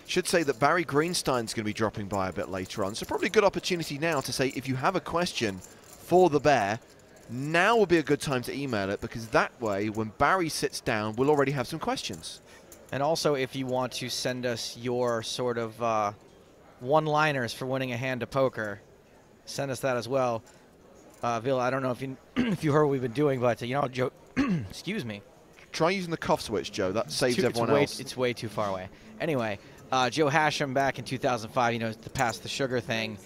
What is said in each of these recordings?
Should say that Barry Greenstein's going to be dropping by a bit later on, so probably a good opportunity now to say if you have a question for the Bear, now will be a good time to email it, because that way, when Barry sits down, we'll already have some questions. And also, if you want to send us your sort of one-liners for winning a hand of poker, send us that as well. Vila, I don't know if you if you heard what we've been doing, but you know, Joe, excuse me. Try using the cuff switch, Joe. That saves everyone else. It's way too far away. Anyway, Joe Hashem back in 2005, you know, to pass the sugar thing.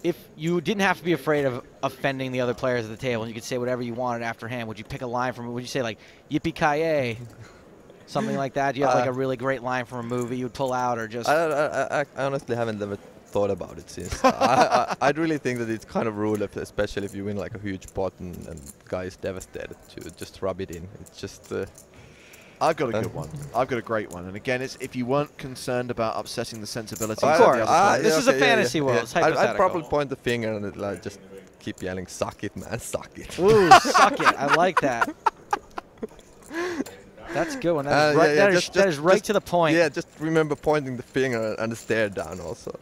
If you didn't have to be afraid of offending the other players at the table and you could say whatever you wanted after hand, would you pick a line from it? Would you say, like, yippee-ki-yay, something like that? Do you have, like, a really great line from a movie you would pull out, or just... I honestly haven't ever thought about it since. I'd really think that it's kind of rude, especially if you win, like, a huge pot and guy is devastated, to just rub it in. It's just... I've got a good one. I've got a great one. And again, it's if you weren't concerned about upsetting the sensibilities of of the course. other players. This is a fantasy world. It's hypothetical. I'd probably point the finger and like, just keep yelling, "Suck it, man, suck it." Ooh, suck it. I like that. That's a good one. That is right, that is right to the point. Yeah, just remember pointing the finger and the stare down also.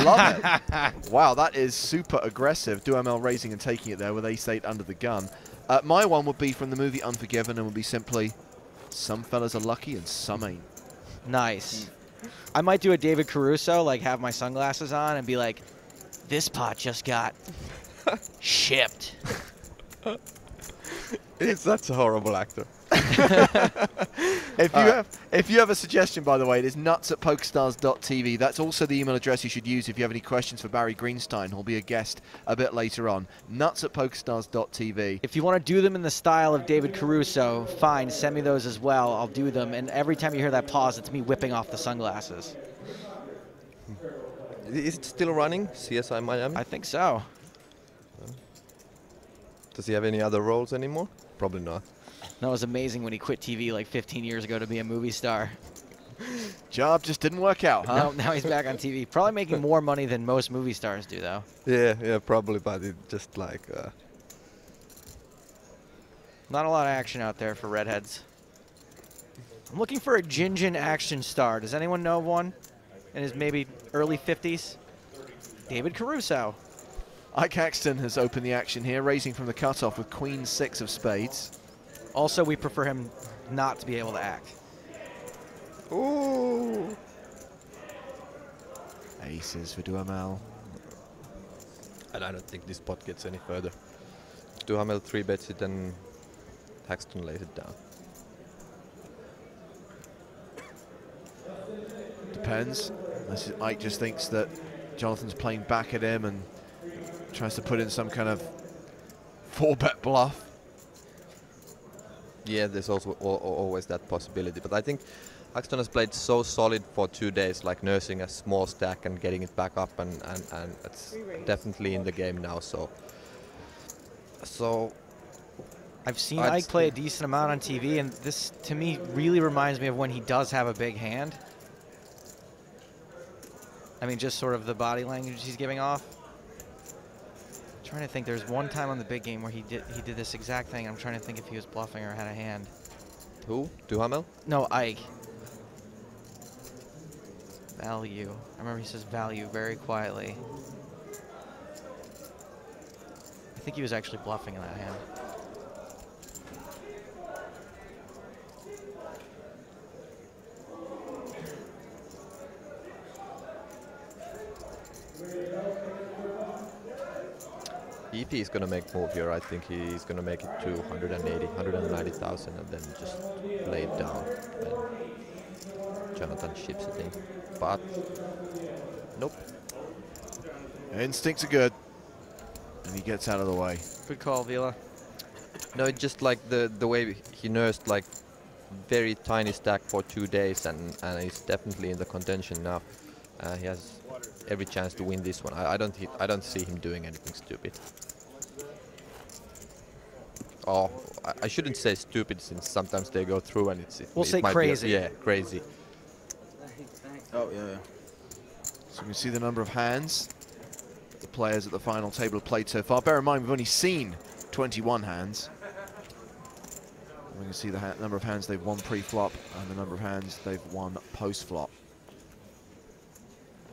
Love it. Wow, that is super aggressive. Duhamel raising and taking it there with ace-8 under the gun. My one would be from the movie Unforgiven and would be simply, some fellas are lucky and some ain't. Nice. I might do a David Caruso, like have my sunglasses on and be like, this pot just got shipped. He's such a horrible actor. If you have a suggestion, by the way, it is nuts@pokerstars.tv. That's also the email address you should use if you have any questions for Barry Greenstein, who'll be a guest a bit later on. Nuts@pokerstars.tv. If you want to do them in the style of David Caruso, fine, send me those as well. I'll do them. And every time you hear that pause, it's me whipping off the sunglasses. Is it still running, CSI Miami? I think so. Does he have any other roles anymore? Probably not. That was amazing when he quit TV like 15 years ago to be a movie star. Job just didn't work out, huh? Now he's back on TV. Probably making more money than most movie stars do, though. Yeah, probably, but it just like... Not a lot of action out there for redheads. I'm looking for a Jinjin action star. Does anyone know of one in his maybe early 50s? David Caruso. Ike Axton has opened the action here, raising from the cutoff with Queen 6 of spades. Also, we prefer him not to be able to act. Ooh. Aces for Duhamel. And I don't think this pot gets any further. Duhamel 3-bets it and Axton lays it down. Depends. Ike just thinks that Jonathan's playing back at him and tries to put in some kind of 4-bet bluff. Yeah, there's also always that possibility. But I think Axton has played so solid for 2 days, like nursing a small stack and getting it back up, and it's definitely in the game now. So I've seen Ike play a decent amount on TV, and this, to me, really reminds me of when he does have a big hand. I mean, just sort of the body language he's giving off. I'm trying to think. There's one time on the big game where he did this exact thing. I'm trying to think if he was bluffing or had a hand. Who? Duhamel? No, Ike. Value. I remember he says value very quietly. I think he was actually bluffing in that hand. EP is going to make move here. I think he's going to make it to 180, 190,000 and then just lay it down. And Jonathan ships it in. But, nope. Instincts are good. And he gets out of the way. Good call, Vila. No, it's just like the way he nursed like very tiny stack for 2 days and he's definitely in the contention now. He has every chance to win this one. I don't see him doing anything stupid. Oh, I shouldn't say stupid since sometimes they go through and we'll say crazy. Yeah, crazy. Oh yeah. So we can see the number of hands the players at the final table have played so far. Bear in mind we've only seen 21 hands. We can see the number of hands they've won pre-flop and the number of hands they've won post-flop.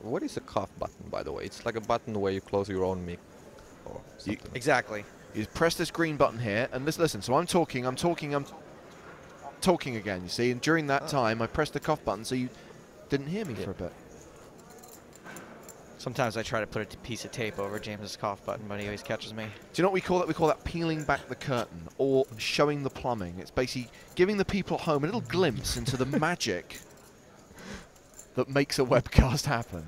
What is a cuff button, by the way? It's like a button where you close your own mic or something. Exactly. You press this green button here, and listen. So I'm talking again. You see, and during that time, I pressed the cough button, so you didn't hear me for a bit. Sometimes I try to put a piece of tape over James's cough button, but he always catches me. Do you know what we call that? We call that peeling back the curtain or showing the plumbing. It's basically giving the people at home a little glimpse into the magic that makes a webcast happen.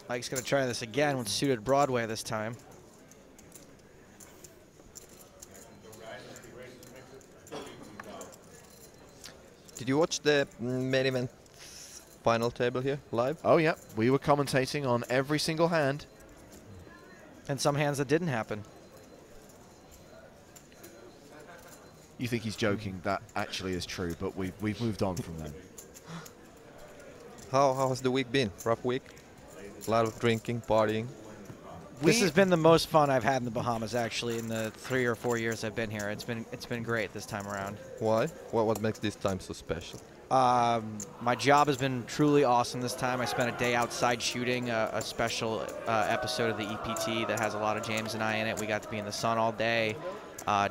Mike's going to try this again with Suited Broadway this time. Did you watch the main event final table here live? Oh, yeah. We were commentating on every single hand. And some hands that didn't happen. You think he's joking? That actually is true, but we've moved on from them. How has the week been? Rough week? A lot of drinking, partying. This has been the most fun I've had in the Bahamas, actually, in the 3 or 4 years I've been here. It's been great this time around. Why? What makes this time so special? My job has been truly awesome this time. I spent a day outside shooting a special episode of the EPT that has a lot of James and I in it. We got to be in the sun all day.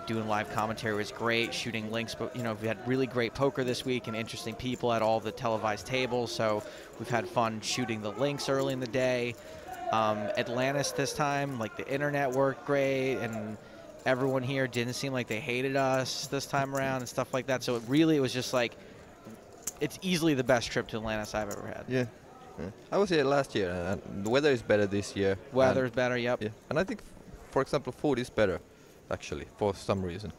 Doing live commentary was great. Shooting links, but we had really great poker this week and interesting people at all the televised tables. So we've had fun shooting the links early in the day. Atlantis this time, like the internet worked great, and everyone here didn't seem like they hated us this time around and stuff like that. So it was just like, it's easily the best trip to Atlantis I've ever had. Yeah. I was here last year, and the weather is better this year. Weather's better, yep. Yeah. And I think, for example, food is better, actually, for some reason.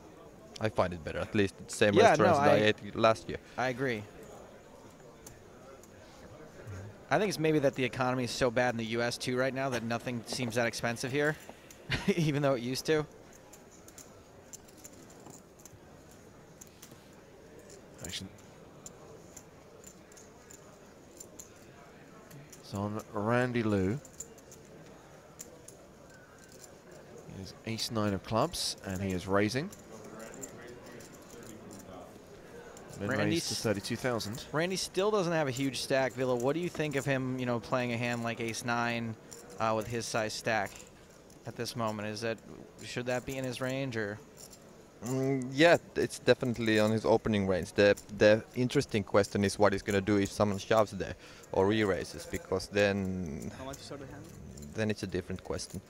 I find it better, at least the same restaurants that I ate last year. I agree. I think it's maybe that the economy is so bad in the U.S. too right now that nothing seems that expensive here, even though it used to. Action. It's on Randy Lou. He is ace-9 of clubs, and he is raising. Raised to 32,000. Randy still doesn't have a huge stack. Villa, what do you think of him, playing a hand like ace-9 with his size stack at this moment? Should that be in his range, or? Yeah, it's definitely on his opening range. The interesting question is what he's going to do if someone shoves there or re-raises, because then it's a different question.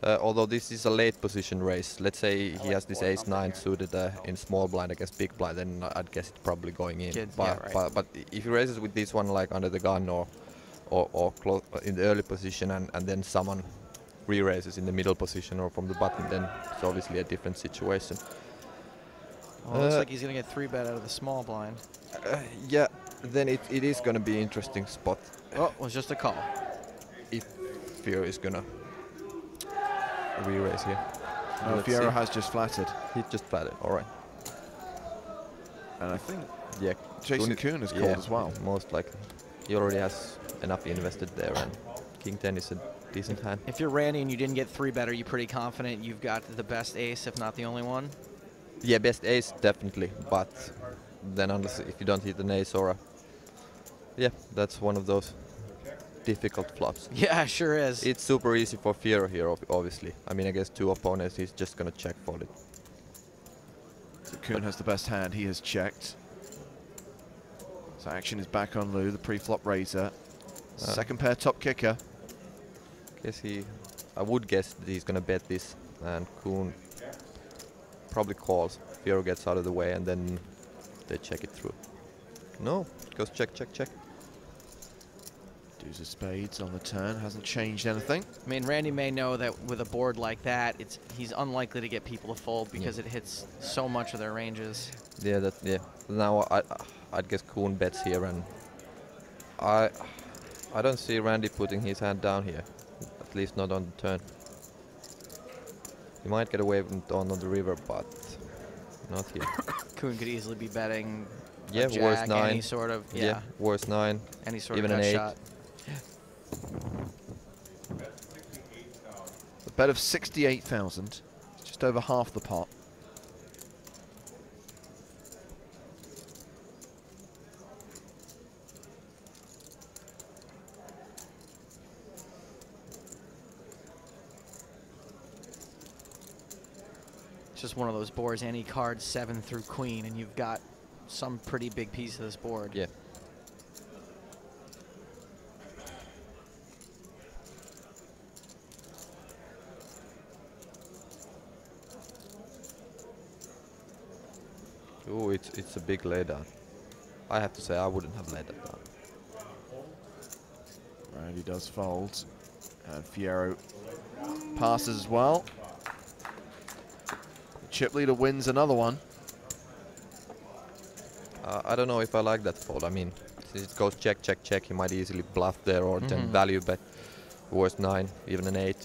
Although this is a late position race, let's say he has this ace-9 suited in small blind against big blind, then I'd guess it's probably going in. But if he raises with this one like under the gun or close in the early position, and then someone re-raises in the middle position or from the bottom, then it's obviously a different situation. Well, looks like he's going to get 3-bet out of the small blind. Yeah, then it is going to be an interesting spot. Oh, it was just a call. If Fiero is going to re-raise here. No, Fiero has just flattered. He just flattered, all right. And I think yeah, Jason Kuhn is called as well. Most likely. He already has enough invested there, and King 10 is a decent hand. If you're Randy and you didn't get 3-bet, are you pretty confident you've got the best ace, if not the only one? Yeah, best ace, definitely. But then if you don't hit an ace or a... Yeah, that's one of those difficult flops. Yeah, sure is. It's super easy for Fiero here, obviously. I mean, against 2 opponents, he's just going to check fold it. So Kuhn has the best hand. He has checked. So action is back on Lou, the pre-flop raiser. Second pair top kicker. I would guess that he's going to bet this, and Kuhn probably calls. Fiero gets out of the way, and then they check it through. No, it goes check, check, check. Deuce of spades on the turn, hasn't changed anything. I mean, Randy may know that with a board like that, he's unlikely to get people to fold because it hits so much of their ranges. Yeah, Now I'd guess Kuhn bets here, and I don't see Randy putting his hand down here, at least not on the turn. He might get away with it on the river, but not here. Kuhn could easily be betting. Yeah, jack, worse 9. Any sort of worse 9. Any sort even of an 8. shot. A bet of 68,000, just over half the pot. just one of those boards, any card 7 through queen, and you've got some pretty big piece of this board. Yeah. Oh, it's a big laydown. I have to say I wouldn't have laid that down. Randy does fold, and Fierro passes as well. The chip leader wins another one. I don't know if I like that fold. I mean, it goes check, check, check. He might easily bluff there or then value bet worst 9, even an 8,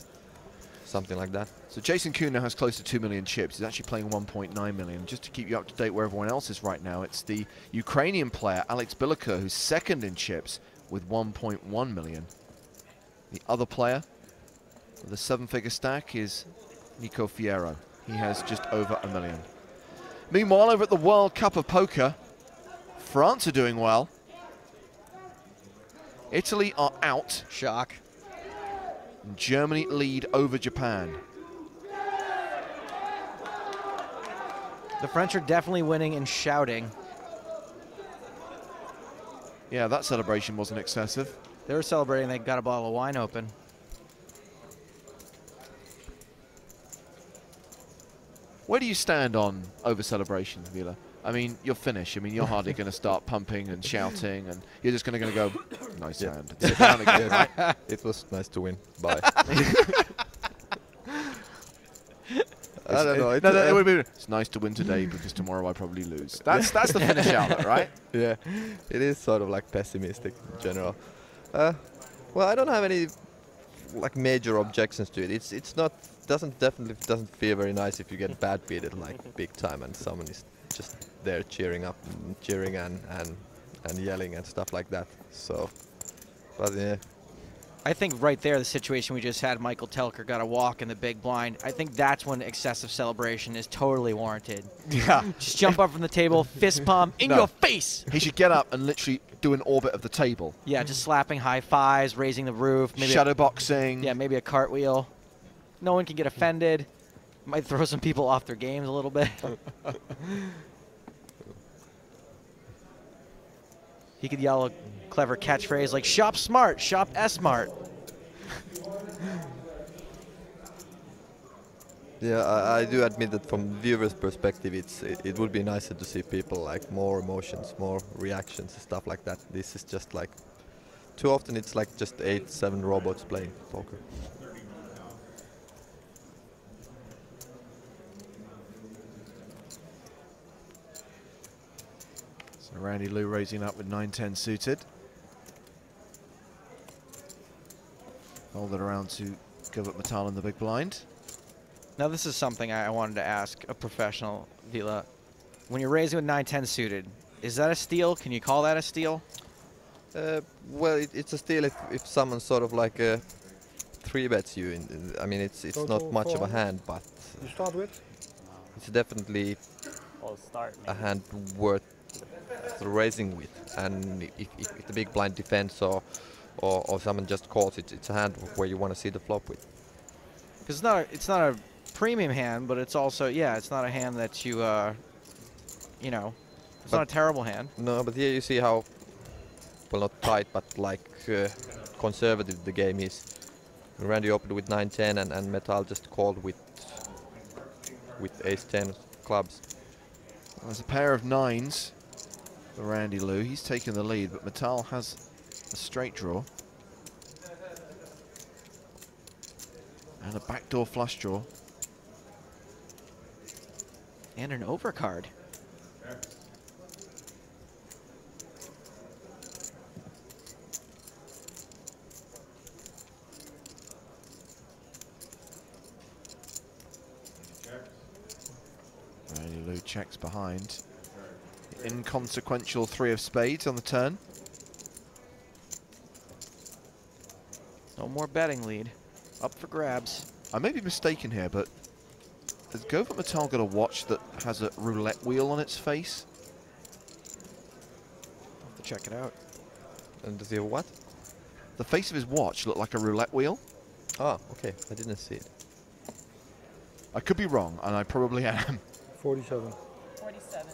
something like that. So Jason Kuhn now has close to 2 million chips. He's actually playing 1.9 million. Just to keep you up to date where everyone else is right now, it's the Ukrainian player Alex Biliker who's second in chips with 1.1 million. The other player with a 7-figure stack is Nico Fierro. He has just over 1 million. Meanwhile, over at the World Cup of Poker, France are doing well. Italy are out. Shock. And Germany lead over Japan. The French are definitely winning and shouting. Yeah, that celebration wasn't excessive. They were celebrating they got a bottle of wine open. Where do you stand on over-celebration, Vila? I mean, you're Finnish. I mean, you're hardly going to start pumping and shouting, and you're just going to go, nice hand, and sit down again, right? It was nice to win. Bye. I don't know. It's nice to win today because tomorrow I probably lose. That's the Finnish outlet, right? Yeah, it is sort of like pessimistic in general. Well, I don't have any like major objections to it. It's not definitely doesn't feel very nice if you get bad beated like big time and someone is just there cheering up and cheering and yelling and stuff like that. So, but yeah. I think right there, the situation we just had, Michael Telker got a walk in the big blind. I think that's when excessive celebration is totally warranted. Yeah. Just jump up from the table, fist pump in your face. He should get up and literally do an orbit of the table. Yeah, just slapping high fives, raising the roof. Maybe shadow boxing. Yeah, maybe a cartwheel. No one can get offended. Might throw some people off their games a little bit. He could yell a clever catchphrase like "Shop smart, shop S-smart." Yeah, I do admit that from viewers' perspective, it would be nicer to see people like more emotions, more reactions, and stuff like that. This is just like too often. It's like just 8-7 robots playing poker. So Randy Lou raising up with 9-10 suited. Hold it around to give up Metal in the big blind. Now this is something I wanted to ask a professional, Vila. When you're raising with 9-10 suited, is that a steal? Can you call that a steal? Well, it's a steal if someone sort of like 3-bets you. I mean, it's not much of a hand, but you start with? It's definitely a hand worth raising with. And if the big blind defends or someone just calls, it's a hand where you want to see the flop with. Because it's not a premium hand, but it's also, yeah, it's not a hand that you, you know, it's not a terrible hand. No, but here you see how, well, not tight, but like conservative the game is. Randy opened with 9-10 and Metal just called with ace-10 clubs. Well, there's a pair of 9s for Randy Lou. He's taken the lead, but Metal has a straight draw. And a backdoor flush draw. And an overcard. Randy Lou checks behind. Inconsequential 3 of spades on the turn. No more betting lead. Up for grabs. I may be mistaken here, but has Govert Metal got a watch that has a roulette wheel on its face? I'll have to check it out. And does he have what? The face of his watch looked like a roulette wheel. Ah, okay. I didn't see it. I could be wrong, and I probably am. 47. 47.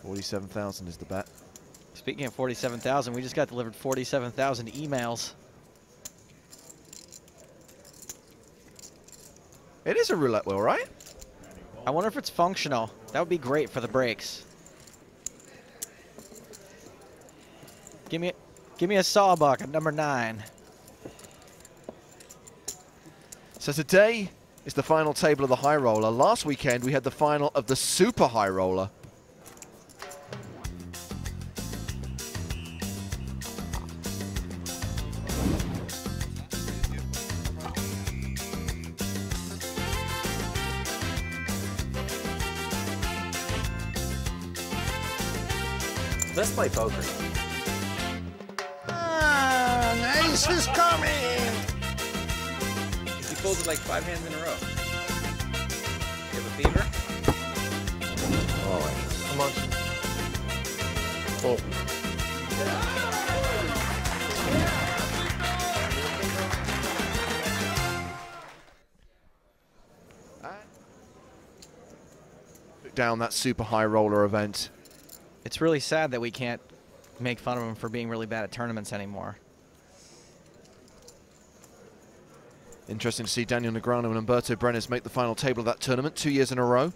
47,000 is the bet. Speaking of 47,000, we just got delivered 47,000 emails. It is a roulette wheel, right? I wonder if it's functional. That would be great for the breaks. Give me a sawbuck at number 9. So today is the final table of the high roller. Last weekend we had the final of the super high roller. Let's play poker. Ace is coming! He folded like 5 hands in a row. You have a fever? All right, come on. Oh. Down that super high roller event. It's really sad that we can't make fun of him for being really bad at tournaments anymore. Interesting to see Daniel Negreanu and Umberto Brenes make the final table of that tournament 2 years in a row.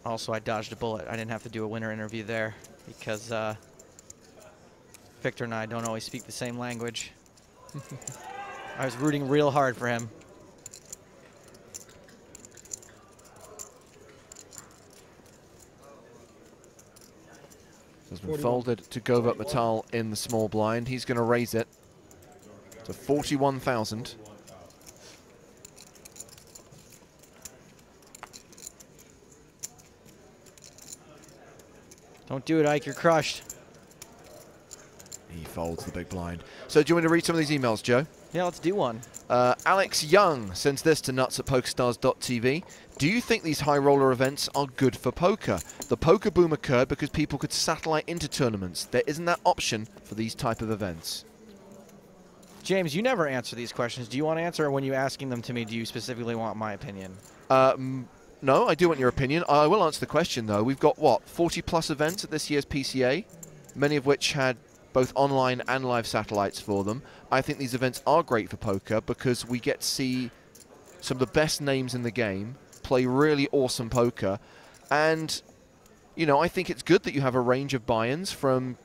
Also, I dodged a bullet. I didn't have to do a winner interview there because Victor and I don't always speak the same language. I was rooting real hard for him. Has been folded to Govert Metal in the small blind. He's going to raise it to 41,000. Don't do it, Ike. You're crushed. He folds the big blind. So do you want me to read some of these emails, Joe? Yeah, let's do one. Alex Young sends this to nuts@pokerstars.tv. Do you think these high roller events are good for poker? The poker boom occurred because people could satellite into tournaments. There isn't that option for these type of events. James, you never answer these questions. Do you want to answer, or when you're asking them to me, do you specifically want my opinion? No, I do want your opinion. I will answer the question, though. We've got, what, 40-plus events at this year's PCA, many of which had both online and live satellites for them. I think these events are great for poker because we get to see some of the best names in the game play really awesome poker. And, you know, I think it's good that you have a range of buy-ins from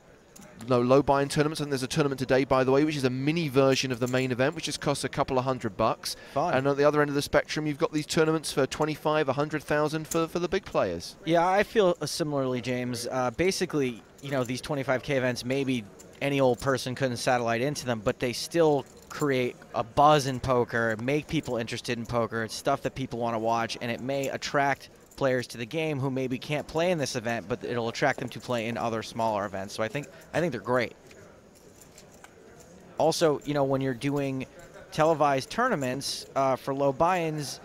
low buy-in tournaments. And there's a tournament today, by the way, which is a mini version of the main event, which just costs a couple of $100. Fun. And at the other end of the spectrum, you've got these tournaments for 25, 100,000 for the big players. Yeah, I feel similarly, James. Basically, you know, these 25K events, maybe any old person couldn't satellite into them, but they still create a buzz in poker, make people interested in poker. It's stuff that people want to watch, and it may attract players to the game who maybe can't play in this event, but it'll attract them to play in other smaller events. So I think they're great. Also, you know, when you're doing televised tournaments for low buy-ins,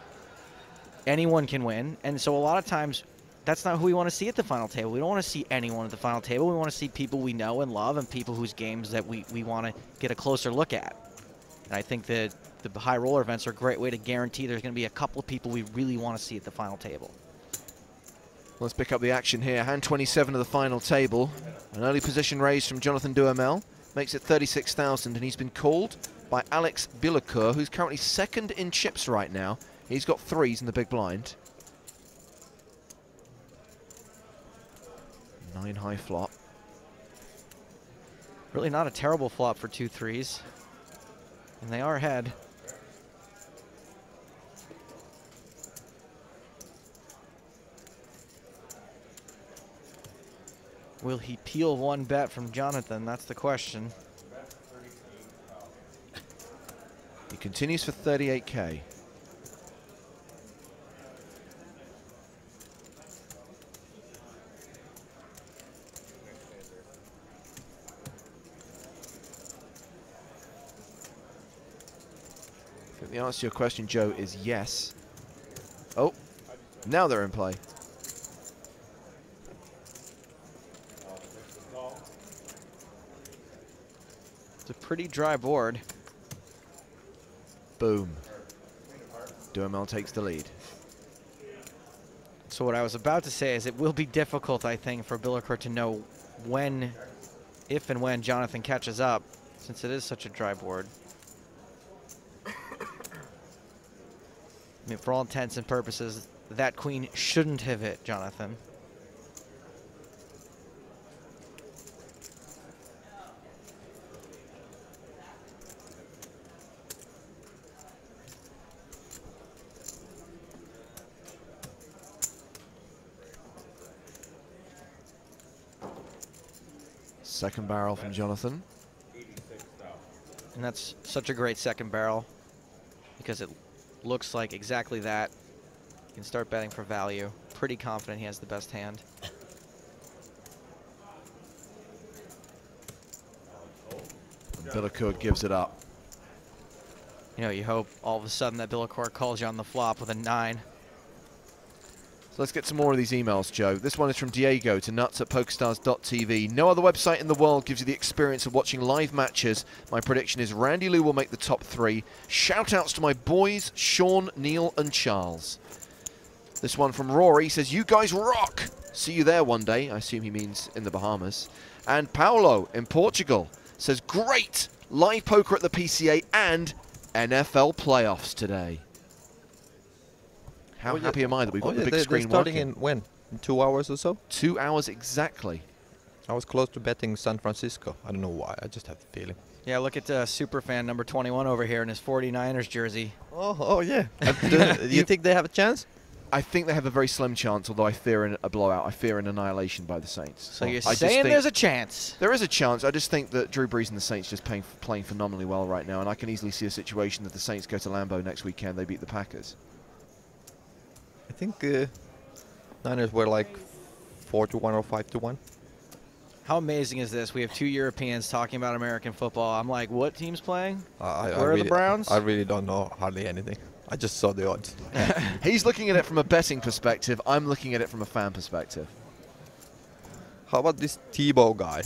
anyone can win, and so a lot of times that's not who we want to see at the final table. We don't want to see anyone at the final table. We want to see people we know and love and people whose games that we want to get a closer look at. And I think that the high roller events are a great way to guarantee there's going to be a couple of people we really want to see at the final table. Let's pick up the action here. Hand 27 of the final table. An early position raise from Jonathan Duhamel. Makes it 36,000, and he's been called by Alex Billacourt, who's currently second in chips right now. He's got 3s in the big blind. 9 high flop. Really not a terrible flop for 2 3s. And they are ahead. Will he peel one bet from Jonathan? That's the question. He continues for 38K. I think the answer to your question, Joe, is yes. Oh, now they're in play. It's a pretty dry board. Boom. Duhamel takes the lead. So what I was about to say is it will be difficult, I think, for Billercourt to know when, if and when Jonathan catches up, since it is such a dry board. I mean, for all intents and purposes, that queen shouldn't have hit Jonathan. Second barrel from Jonathan. And that's such a great second barrel because it looks like exactly that. You can start betting for value. Pretty confident he has the best hand. Billercourt gives it up. You know, you hope all of a sudden that Billercourt calls you on the flop with a 9. So let's get some more of these emails, Joe. This one is from Diego to nuts@pokerstars.tv. No other website in the world gives you the experience of watching live matches. My prediction is Randy Lou will make the top 3. Shout-outs to my boys, Sean, Neil, and Charles. This one from Rory says, you guys rock! See you there one day. I assume he means in the Bahamas. And Paulo in Portugal says, great! Live poker at the PCA and NFL playoffs today. How happy am I that we've got the big screen starting working? in when? In 2 hours or so? 2 hours exactly. I was close to betting San Francisco. I don't know why. I just have the feeling. Yeah, look at Superfan number 21 over here in his 49ers jersey. Oh yeah. Do you think they have a chance? I think they have a very slim chance, although I fear a blowout. I fear an annihilation by the Saints. So you're I just saying think there's a chance? there is a chance. I just think that Drew Brees and the Saints just playing phenomenally well right now, and I can easily see a situation that the Saints go to Lambeau next weekend, they beat the Packers. I think Niners were like 4-1 or 5-1. How amazing is this? We have 2 Europeans talking about American football. I'm like, what team's playing? Where are the Browns? I really don't know hardly anything. I just saw the odds. He's looking at it from a betting perspective. I'm looking at it from a fan perspective. How about this Tebow guy?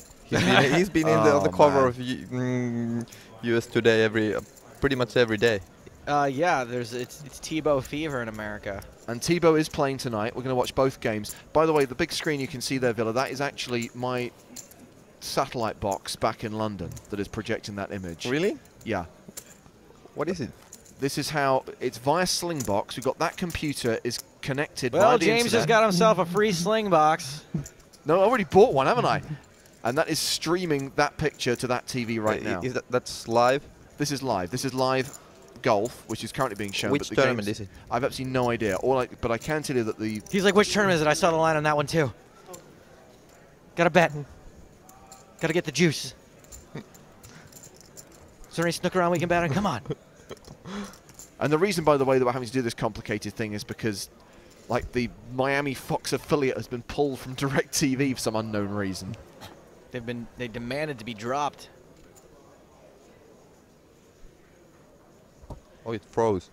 He's been in Oh, the cover man. of US Today pretty much every day. Yeah, it's Tebow fever in America. And Tebow is playing tonight. We're going to watch both games. By the way, the big screen you can see there, Villa, that is actually my satellite box back in London that is projecting that image. Really? Yeah. What is it? This is how it's via Slingbox. We've got that computer is connected. Well, via the James has internet. got himself a free sling box. No, I already bought one, haven't I? And that is streaming that picture to that TV right now. That's live? This is live. This is live golf, which is currently being shown. Which but the tournament games, is it? I've absolutely no idea. But I can tell you that the... He's like, which tournament is it? I saw the line on that one, too. Gotta bet. Gotta get the juice. Is there any snooker on we can bet on? Come on. And the reason, by the way, that we're having to do this complicated thing is because, like, the Miami Fox affiliate has been pulled from DirecTV for some unknown reason. They demanded to be dropped. Oh, it froze.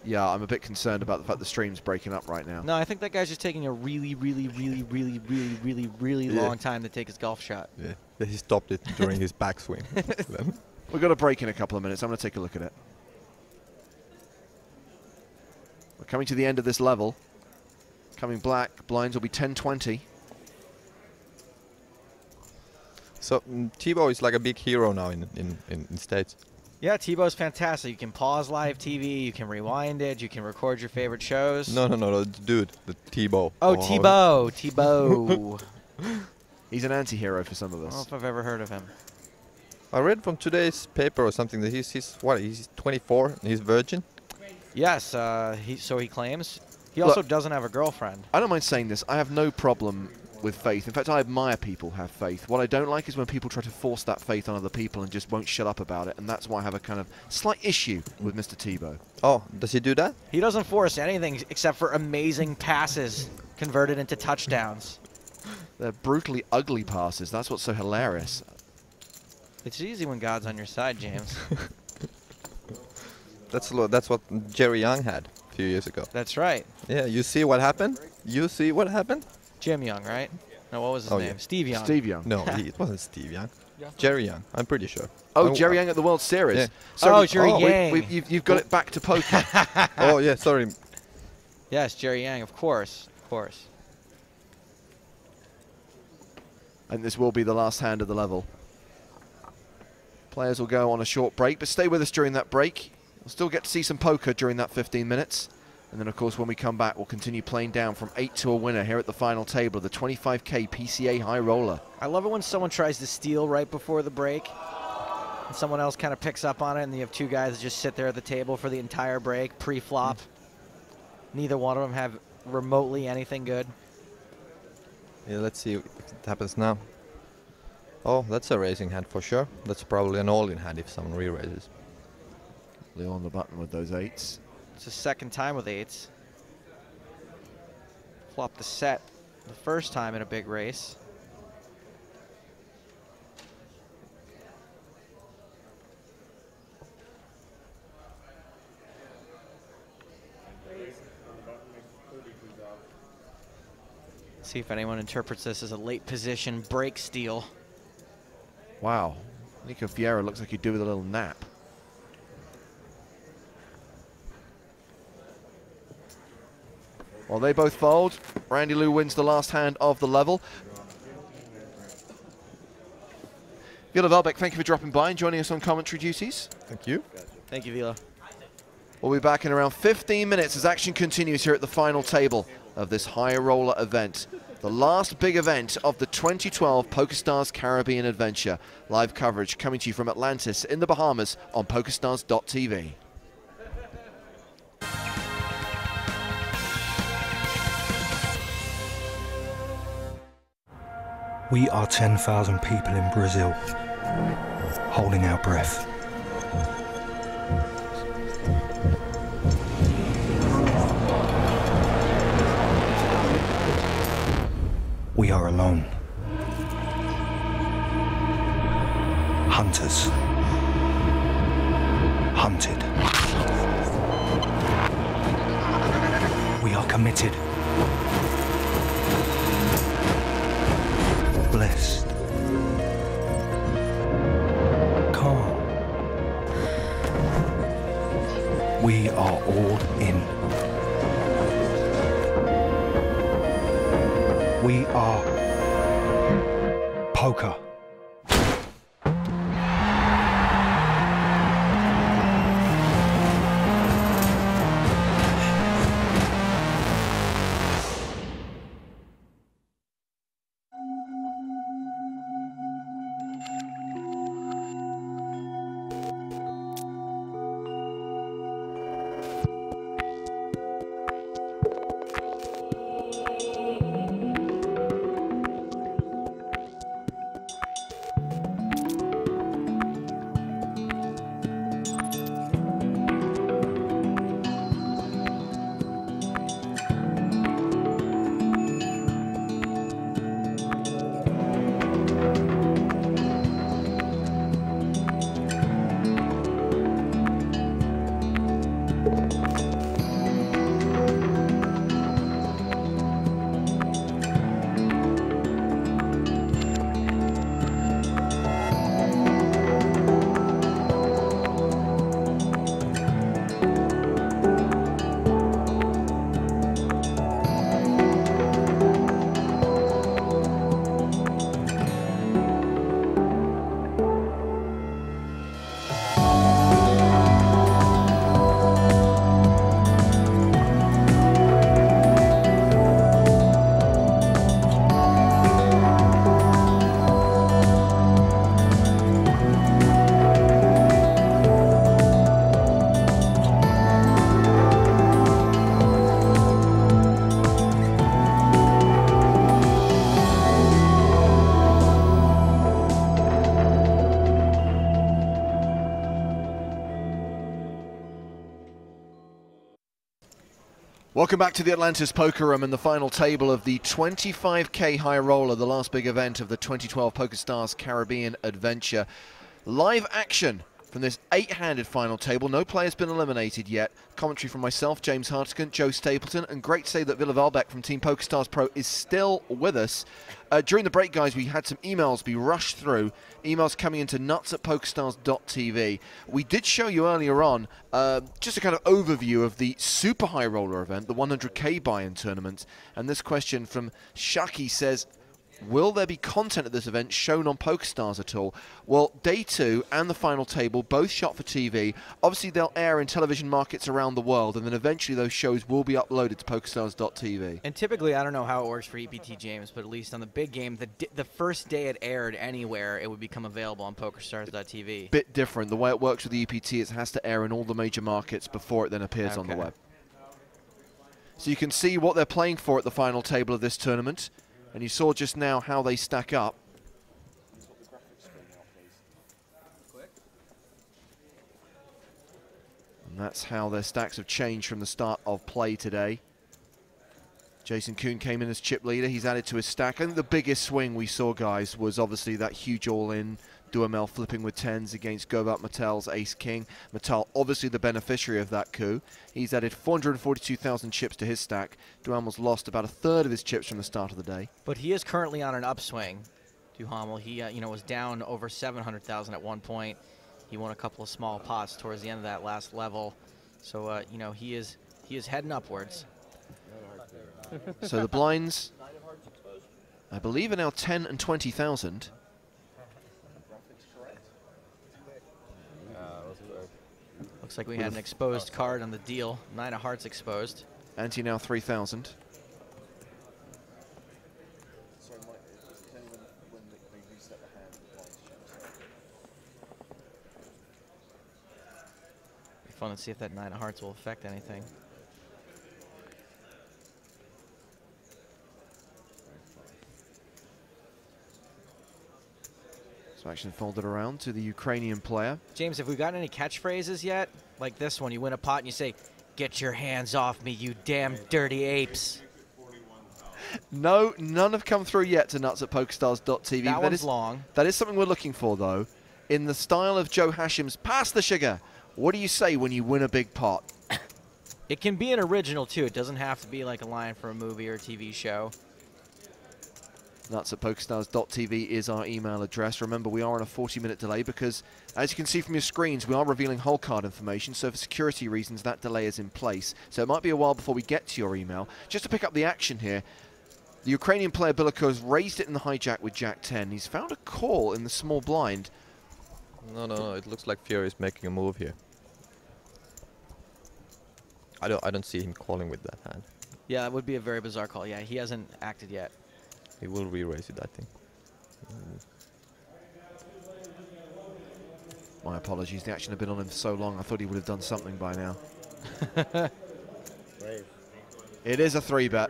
Yeah, I'm a bit concerned about the fact the stream's breaking up right now. No, I think that guy's just taking a really long time to take his golf shot. Yeah, he stopped it during his backswing. We've got a break in a couple of minutes. I'm going to take a look at it. We're coming to the end of this level. Coming black, blinds will be 10-20. So Tebow is like a big hero now in States. Yeah, Tebow's fantastic. You can pause live TV, you can rewind it, you can record your favorite shows. No, dude, the Tebow. Oh, Tebow. He's an anti-hero for some of I don't know us. if I've ever heard of him. I read from today's paper or something that he's 24 and he's virgin. Yes, so he claims. He also doesn't have a girlfriend. I don't mind saying this. I have no problem with faith. In fact, I admire people who have faith. What I don't like is when people try to force that faith on other people and just won't shut up about it. And that's why I have a kind of slight issue with Mr. Tebow. Oh, does he do that? He doesn't force anything except for amazing passes converted into touchdowns. They're brutally ugly passes. That's what's so hilarious. It's easy when God's on your side, James. That's what Jerry Young had a few years ago. That's right. Yeah, you see what happened? You see what happened? Jim Young, right? No, what was his Oh, name? yeah. Steve Young. Steve Young. No, it wasn't Steve Young. Jerry Young, I'm pretty sure. Oh, Jerry Young at the World Series. Yeah. Oh, Jerry Yang. You've got it back to poker. Oh, yeah, sorry. Yes, Jerry Yang, of course. Of course. And this will be the last hand of the level. Players will go on a short break, but stay with us during that break. We'll still get to see some poker during that 15 minutes. And then, of course, when we come back, we'll continue playing down from 8 to a winner here at the final table of the 25K PCA High Roller. I love it when someone tries to steal right before the break, and someone else kind of picks up on it, and you have two guys that just sit there at the table for the entire break, pre-flop. Neither one of them have remotely anything good. Yeah, let's see if it happens now. Oh, that's a raising hand for sure. That's probably an all-in hand if someone re-raises. Leo on the button with those 8s. It's the second time with 8s. Flopped the set the first time in a big race. See if anyone interprets this as a late position break steal. Wow. Nico Vieira looks like he'd do with a little nap. Well, they both fold. Randy Lou wins the last hand of the level. Vila Velbeck, thank you for dropping by and joining us on commentary duties. Thank you. Thank you, Vila. We'll be back in around 15 minutes as action continues here at the final table of this high roller event. The last big event of the 2012 PokerStars Caribbean Adventure. Live coverage coming to you from Atlantis in the Bahamas on PokerStars.tv. We are 10,000 people in Brazil, holding our breath. We are alone. Hunters. Hunted. We are committed. Blessed. Calm. We are all in. We are poker. Welcome back to the Atlantis Poker Room and the final table of the 25K High Roller, the last big event of the 2012 PokerStars Caribbean Adventure. Live action from this 8-handed final table. No player's been eliminated yet. Commentary from myself, James Hartigan, Joe Stapleton, and great to say that Villa Valbeck from Team PokerStars Pro is still with us. During the break, guys, we had some emails be rushed through. Emails coming into nuts@pokerstars.tv. We did show you earlier on just a kind of overview of the Super High Roller event, the 100k buy-in tournament. And this question from Shaki says, will there be content at this event shown on PokerStars at all? Well, day 2 and the final table both shot for TV. Obviously, they'll air in television markets around the world, and then eventually those shows will be uploaded to PokerStars.tv. And typically, I don't know how it works for EPT, James, but at least on the big game, the first day it aired anywhere, it would become available on PokerStars.tv. Bit different. The way it works with the EPT is it has to air in all the major markets before it then appears on the web. So you can see what they're playing for at the final table of this tournament. And you saw just now how they stack up. And that's how their stacks have changed from the start of play today. Jason Kuhn came in as chip leader. He's added to his stack. I think the biggest swing we saw, guys, was obviously that huge all-in. Duhamel flipping with 10s against Govat Mattel's Ace-King. Mattel, obviously the beneficiary of that coup. He's added 442,000 chips to his stack. Duhamel's lost about a third of his chips from the start of the day. But he is currently on an upswing, Duhamel. He was down over 700,000 at one point. He won a couple of small pots towards the end of that last level. So, he is heading upwards. So the blinds, I believe, are now 10 and 20,000. Looks like we had an exposed card on the deal. 9 of hearts exposed. Ante now 3,000. Be fun to see if that 9 of hearts will affect anything. Action folded around to the Ukrainian player. James, have we gotten any catchphrases yet? Like this one, you win a pot and you say, "Get your hands off me, you damn dirty apes." No, none have come through yet to nuts@pokerstars.tv. That one's long. That is something we're looking for, though. In the style of Joe Hashim's Pass the Sugar, what do you say when you win a big pot? It can be an original, too. It doesn't have to be like a line from a movie or a TV show. Nuts@pokerstars.tv is our email address. Remember, we are on a 40-minute delay because, as you can see from your screens, we are revealing whole card information, so for security reasons, that delay is in place. So it might be a while before we get to your email. Just to pick up the action here, the Ukrainian player Biliko has raised it in the hijack with Jack 10. He's found a call in the small blind. No, it looks like Fury is making a move here. I don't see him calling with that hand. Yeah, that would be a very bizarre call. Yeah, he hasn't acted yet. He will re-raise it, I think. My apologies, the action had been on him for so long, I thought he would have done something by now. It is a 3-bet.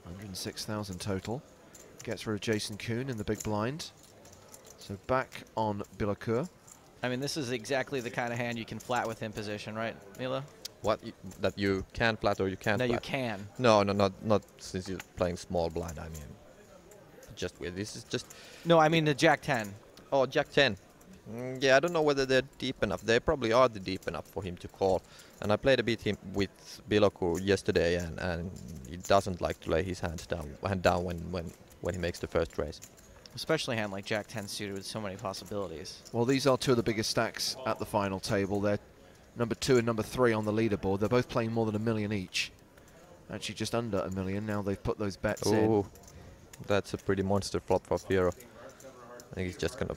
106,000 total. Gets rid of Jason Kuhn in the big blind. So back on Bilakur. I mean, this is exactly the kind of hand you can flat with in position, right, Mila? What? That you can flat or you can't No, flat? you can. No, not since you're playing small blind, I mean. Just weird. This is just... No, I mean the Jack 10. Oh, Jack 10. Yeah, I don't know whether they're deep enough. They probably are deep enough for him to call. And I played a bit with Biloku yesterday, and he doesn't like to lay his hand down when he makes the first raise. Especially a hand like Jack 10 suited with so many possibilities. Well, these are two of the biggest stacks at the final table. They're number 2 and number 3 on the leaderboard. They're both playing more than $1 million each. Actually, just under $1 million. Now they've put those bets in. Oh, that's a pretty monster flop for Fiero. I think he's just gonna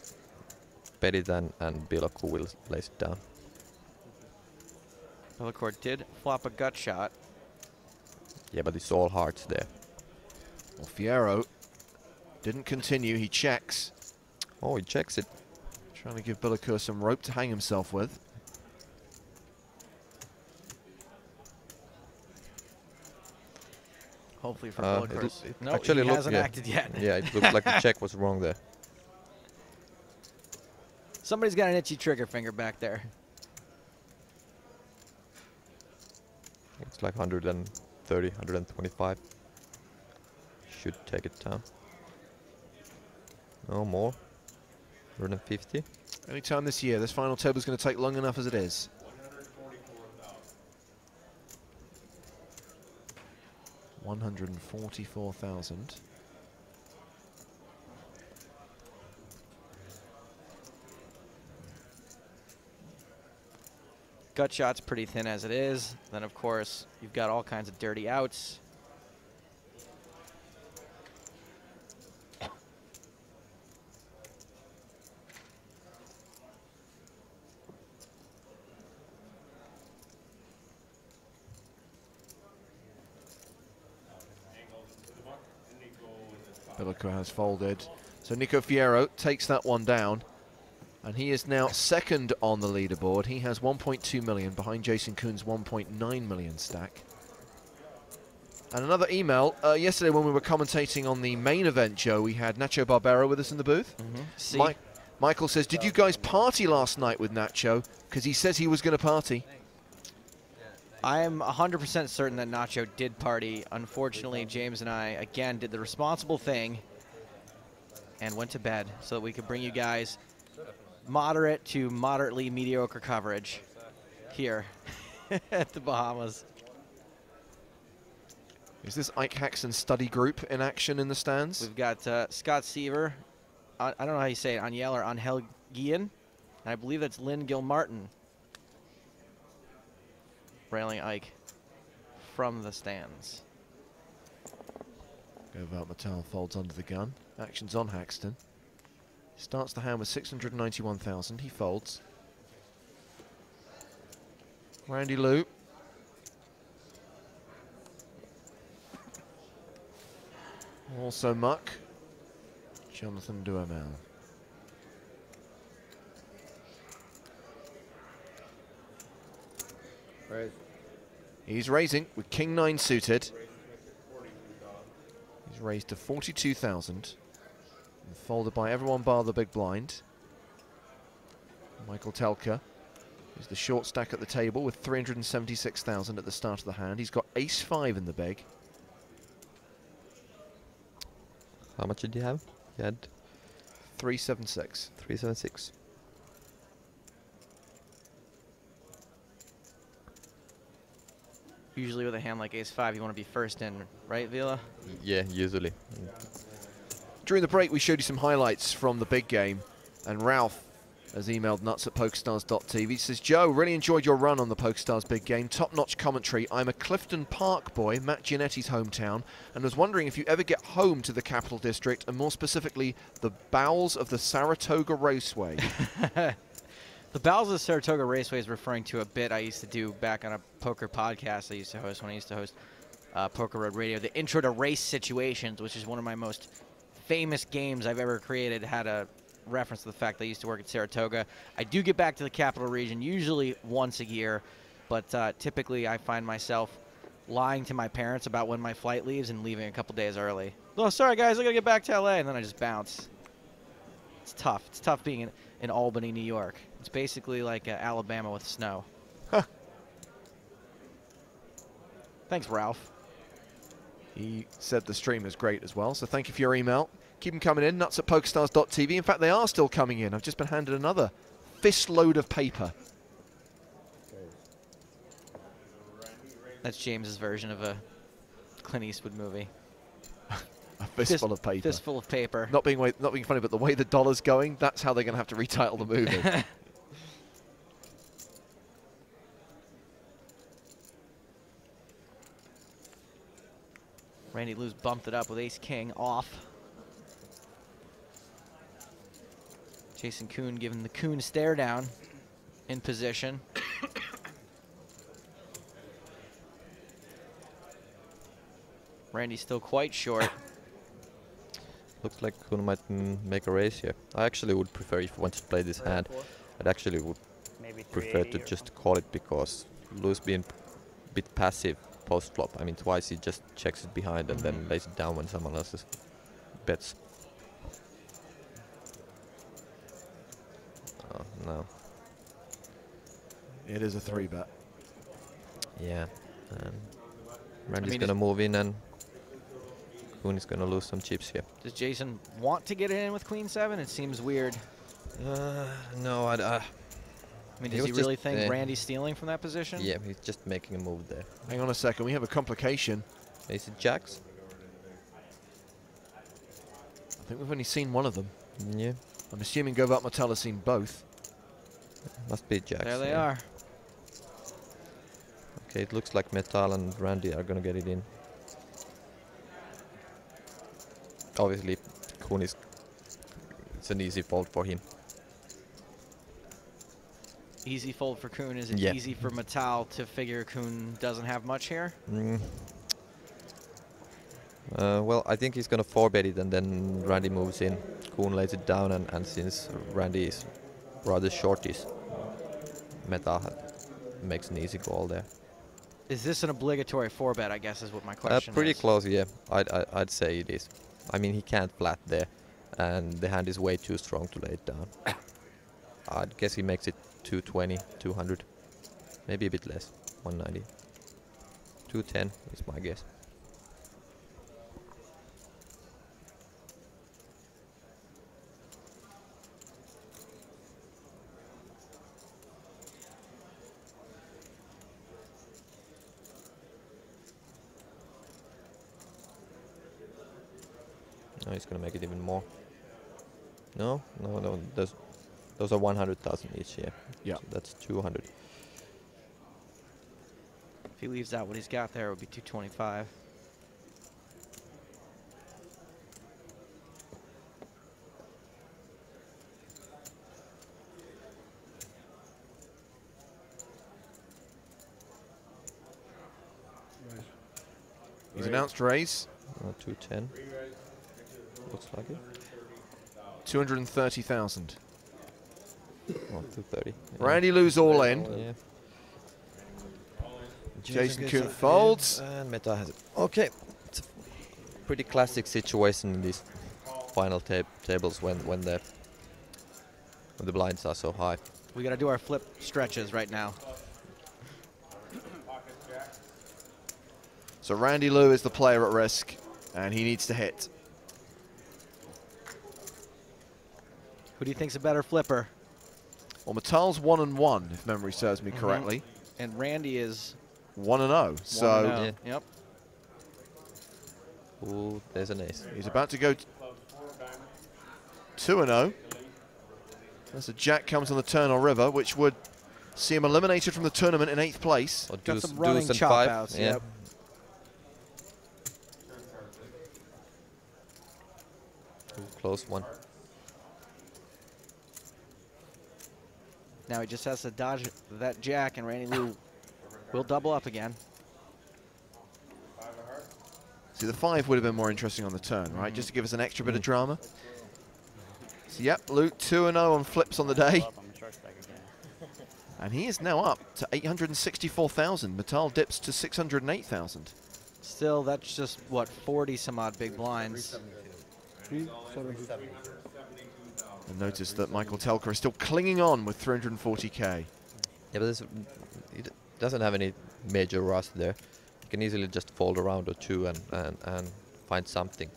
bet it, and Biloku will lace it down. Bellecourt did flop a gut shot. Yeah, but it's all hearts there. Well, Fiero didn't continue. He checks. Oh, he checks it. Trying to give Bilakur some rope to hang himself with. Hopefully for Bellecourt. No, actually he hasn't acted yet. Yeah, it looks like the check was wrong there. Somebody's got an itchy trigger finger back there. It's like 130, 125. Should take it down. No more. 150. Anytime this year. This final table is going to take long enough as it is. 144,000. Gut shot's pretty thin as it is. Then, of course, you've got all kinds of dirty outs. Bilico has folded. So Nico Fierro takes that one down. And he is now second on the leaderboard. He has 1.2 million behind Jason Kuhn's 1.9 million stack. And another email. Yesterday when we were commentating on the main event, Joe, we had Nacho Barbero with us in the booth. Michael says, did you guys party last night with Nacho? Because he says he was going to party. I am 100% certain that Nacho did party. Unfortunately, James and I, again, did the responsible thing and went to bed so that we could bring you guys moderate to moderately mediocre coverage here at the Bahamas. Is this Ike Haxton study group in action in the stands? We've got Scott Seaver. I don't know how you say it, Aniel or Angel Guillen. I believe that's Lynn Gilmartin. Railing Ike from the stands. Govart Mattel folds under the gun. Action's on Haxton. Starts the hand with 691,000. He folds. Randy Lou. Also muck. Jonathan Duhamel. Right. He's raising with King 9 suited. He's raised to 42,000. Folded by everyone bar the big blind. Michael Telka is the short stack at the table with 376,000 at the start of the hand. He's got ace-5 in the big. How much did you have? You had 376. 376. Usually with a hand like ace-5, you want to be first in, right, Vila? Yeah, usually. During the break, we showed you some highlights from the big game, and Ralph has emailed nuts@pokerstars.tv. He says, Joe, really enjoyed your run on the PokerStars big game. Top-notch commentary. I'm a Clifton Park boy, Matt Gianetti's hometown, and was wondering if you ever get home to the Capital District, and more specifically, the bowels of the Saratoga Raceway. The bowels of the Saratoga Raceway is referring to a bit I used to do back on a poker podcast I used to host when I used to host Poker Road Radio. The Intro to Race Situations, which is one of my most famous games I've ever created, had a reference to the fact that I used to work at Saratoga. I do get back to the capital region usually once a year, but typically I find myself lying to my parents about when my flight leaves and leaving a couple days early. Oh, sorry guys, I gotta get back to LA, and then I just bounce. It's tough. It's tough being in Albany, New York. It's basically like Alabama with snow. Huh. Thanks, Ralph. He said the stream is great as well, so thank you for your email. Keep them coming in, nuts@pokerstars.tv. In fact, they are still coming in. I've just been handed another fist load of paper. That's James's version of a Clint Eastwood movie. A fistful of paper. Fistful of paper. Not being funny, but the way the dollar's going, that's how they're going to have to retitle the movie. Randy Lou's bumped it up with ace-king off. Jason Kuhn giving the Kuhn stare down in position. Randy's still quite short. Looks like Kuhn might make a race here. I actually would prefer, if you want to play this hand, I'd actually would prefer to just call it, because Lou's been a bit passive post-flop. I mean, twice he just checks it behind and then lays it down when someone else bets. Oh, no. It is a 3-bet. Yeah. Randy's going to move in, and Kuhn is going to lose some chips here. Does Jason want to get it in with Queen 7? It seems weird. No, I mean, does he was really just, think Randy's stealing from that position? yeah, he's just making a move there. Hang on a second, we have a complication. Is it jacks? I think we've only seen one of them. Yeah, I'm assuming Govat Mattel has seen both. must be jacks. There they yeah. are. Okay, it looks like Metal and Randy are gonna get it in. Obviously, Kuhn is, it's an easy fold for him. Easy fold for Kuhn. Is it Yeah. easy for Mattel to figure Kuhn doesn't have much here? Well, I think he's gonna 4-bet it and then Randy moves in. Kuhn lays it down and since Randy is rather shortish, Metal makes an easy call there. Is this an obligatory 4-bet, I guess is what my question Pretty is. close, yeah. I'd say it is. I mean, he can't flat there, and the hand is way too strong to lay it down. I'd guess he makes it 220, 200, maybe a bit less, 190. 210 is my guess. No, he's gonna make it even more. No, those are 100,000 each, yeah. Yeah. So that's 200. If he leaves out what he's got there, it would be 225. He's announced raise. 210. Looks like it. 230,000. Oh, 230. Randy Lou's all in. Yeah. Jason gets Kuhn it, folds. yeah, and Meta has it. Okay. It's a pretty classic situation in these final tables when the blinds are so high. We got to do our flip stretches right now. So Randy Lou is the player at risk, and he needs to hit. Who do you think's a better flipper? Well, Mattel's 1-1, if memory serves me correctly. And Randy is 1-0. So 1-0. Yeah. Yep. Ooh, there's an ace. he's about to go 2-0. As a jack comes on the turn or river, which would see him eliminated from the tournament in 8th place. Or Got deuce, some running deuce and chop 5. outs, Yeah. yep. Ooh, close one. Now he just has to dodge that jack, and Randy Lou will double up again. See, the 5 would have been more interesting on the turn, right? Just to give us an extra bit of drama. So, yep, Luke 2-0 on flips on the day. And he is now up to 864,000. Mattel dips to 608,000. Still, that's just, what, 40 some odd big blinds. And notice that Michael Telker is still clinging on with 340k. Yeah, but he doesn't have any major rust there. He can easily just fold a round or two and find something.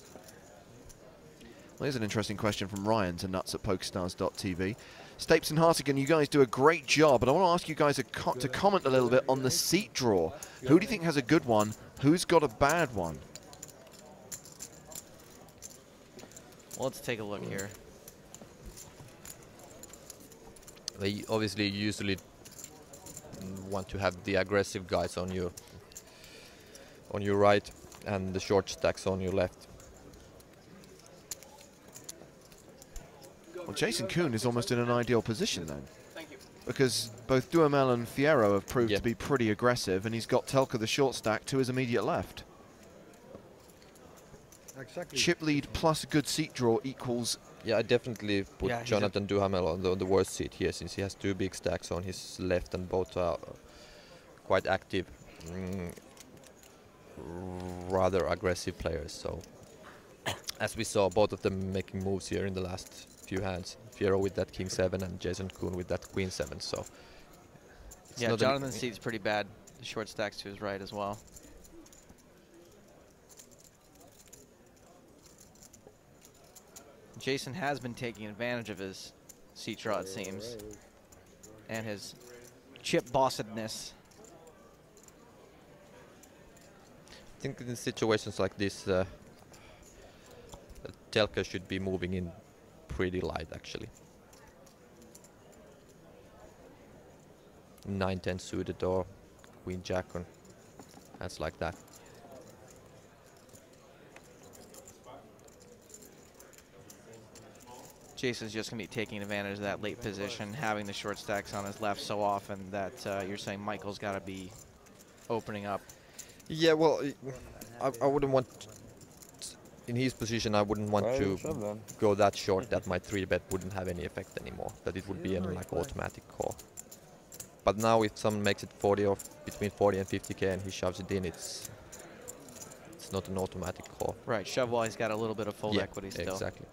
Well, here's an interesting question from Ryan to nuts@pokerstars.tv. Stapes and Hartigan, you guys do a great job, but I want to ask you guys to comment a little bit on the seat draw. Who do you think has a good one? Who's got a bad one? Well, let's take a look here. They obviously usually want to have the aggressive guys on your right and the short stacks on your left. Well, Jason Kuhn is almost in an ideal position then. Because both Duhamel and Fierro have proved to be pretty aggressive, and he's got Telker the short stack to his immediate left. Exactly. Chip lead plus a good seat draw equals... Yeah, I definitely put Yeah, he's Jonathan Duhamel on the worst seat here, since he has 2 big stacks on his left and both are quite active, rather aggressive players. So, as we saw, both of them making moves here in the last few hands. Fierro with that King 7 and Jason Kuhn with that Queen 7. So, it's Yeah, not Jonathan's seat's pretty bad. The short stacks to his right as well. Jason has been taking advantage of his seat draw, it seems, and his chip bossedness. I think in situations like this, Telka should be moving in pretty light, actually. 9-10 suited or Queen Jack on hands like that. Jason's just going to be taking advantage of that late position, having the short stacks on his left so often that you're saying Michael's got to be opening up. Yeah, well, I wouldn't want, in his position, I wouldn't want to go that short that my 3-bet wouldn't have any effect anymore, that it would be an like automatic call. But now if someone makes it 40 or between 40 and 50k and he shoves it in, it's not an automatic call. Right, shove while he's got a little bit of fold Yeah, equity still. Exactly.